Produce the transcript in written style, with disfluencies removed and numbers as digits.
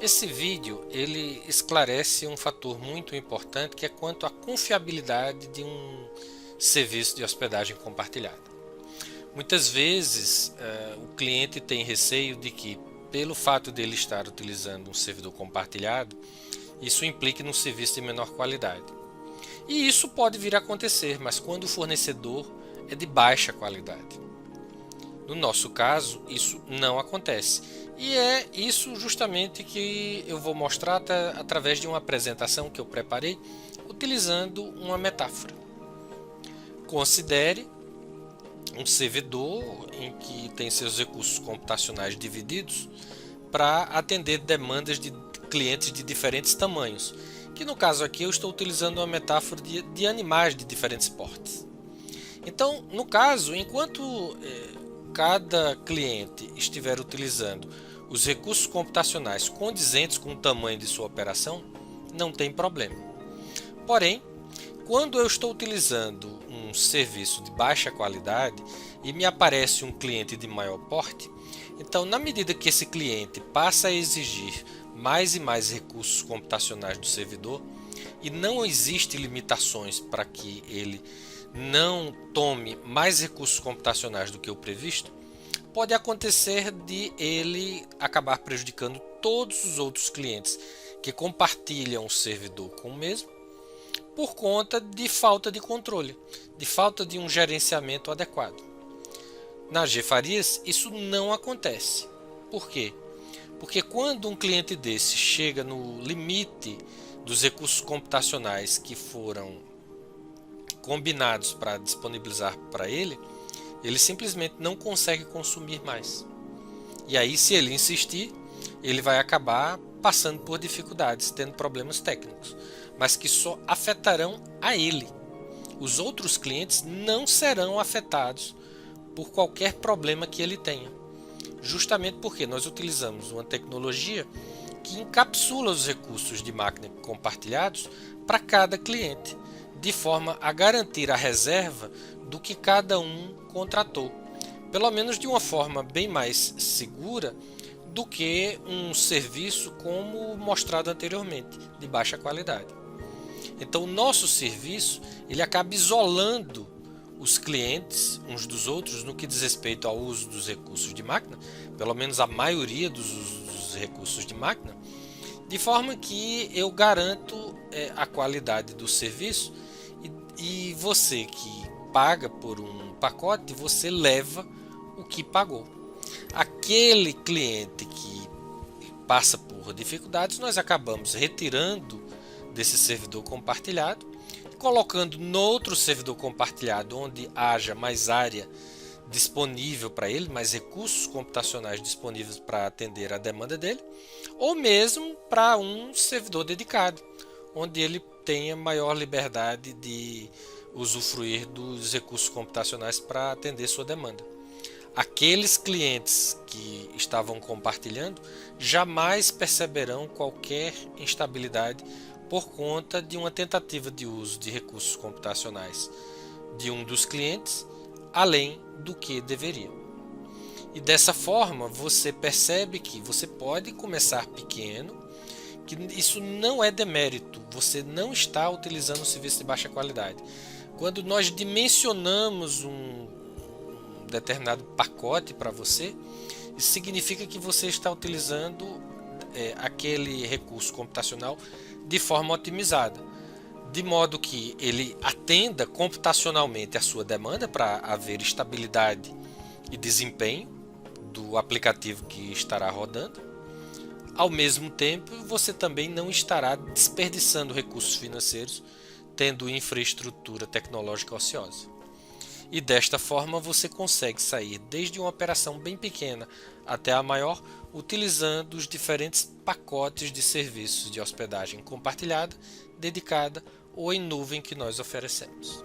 Esse vídeo ele esclarece um fator muito importante que é quanto à confiabilidade de um serviço de hospedagem compartilhada. Muitas vezes o cliente tem receio de que, pelo fato de ele estar utilizando um servidor compartilhado, isso implique num serviço de menor qualidade. E isso pode vir a acontecer, mas quando o fornecedor é de baixa qualidade. No nosso caso, isso não acontece. E é isso justamente que eu vou mostrar através de uma apresentação que eu preparei, utilizando uma metáfora. Considere um servidor em que tem seus recursos computacionais divididos para atender demandas de clientes de diferentes tamanhos, que no caso aqui eu estou utilizando uma metáfora de animais de diferentes portes. Então, no caso, enquanto cada cliente estiver utilizando os recursos computacionais condizentes com o tamanho de sua operação, não tem problema. Porém, quando eu estou utilizando um serviço de baixa qualidade e me aparece um cliente de maior porte, então, na medida que esse cliente passa a exigir mais e mais recursos computacionais do servidor e não existem limitações para que ele não tome mais recursos computacionais do que o previsto, pode acontecer de ele acabar prejudicando todos os outros clientes que compartilham o servidor com o mesmo por conta de falta de controle, de falta de um gerenciamento adequado. Na G Farias, isso não acontece. Por quê? Porque quando um cliente desse chega no limite dos recursos computacionais que foram combinados para disponibilizar para ele simplesmente não consegue consumir mais. E aí, se ele insistir, ele vai acabar passando por dificuldades, tendo problemas técnicos, mas que só afetarão a ele. Os outros clientes não serão afetados por qualquer problema que ele tenha, justamente porque nós utilizamos uma tecnologia que encapsula os recursos de máquina compartilhados para cada cliente, de forma a garantir a reserva do que cada um contratou, pelo menos de uma forma bem mais segura do que um serviço como mostrado anteriormente, de baixa qualidade. Então, o nosso serviço ele acaba isolando os clientes uns dos outros no que diz respeito ao uso dos recursos de máquina, pelo menos a maioria dos recursos de máquina, de forma que eu garanto a qualidade do serviço e você que paga por um pacote, você leva o que pagou. Aquele cliente que passa por dificuldades, nós acabamos retirando desse servidor compartilhado, colocando no outro servidor compartilhado onde haja mais área disponível para ele, mais recursos computacionais disponíveis para atender a demanda dele, ou mesmo para um servidor dedicado, onde ele tenha maior liberdade de usufruir dos recursos computacionais para atender sua demanda. Aqueles clientes que estavam compartilhando jamais perceberão qualquer instabilidade por conta de uma tentativa de uso de recursos computacionais de um dos clientes, além do que deveria. E dessa forma você percebe que você pode começar pequeno, que isso não é demérito, você não está utilizando um serviço de baixa qualidade. Quando nós dimensionamos um determinado pacote para você, isso significa que você está utilizando aquele recurso computacional de forma otimizada, de modo que ele atenda computacionalmente a sua demanda para haver estabilidade e desempenho do aplicativo que estará rodando. Ao mesmo tempo, você também não estará desperdiçando recursos financeiros tendo infraestrutura tecnológica ociosa. E desta forma você consegue sair desde uma operação bem pequena até a maior, utilizando os diferentes pacotes de serviços de hospedagem compartilhada, dedicada ou em nuvem que nós oferecemos.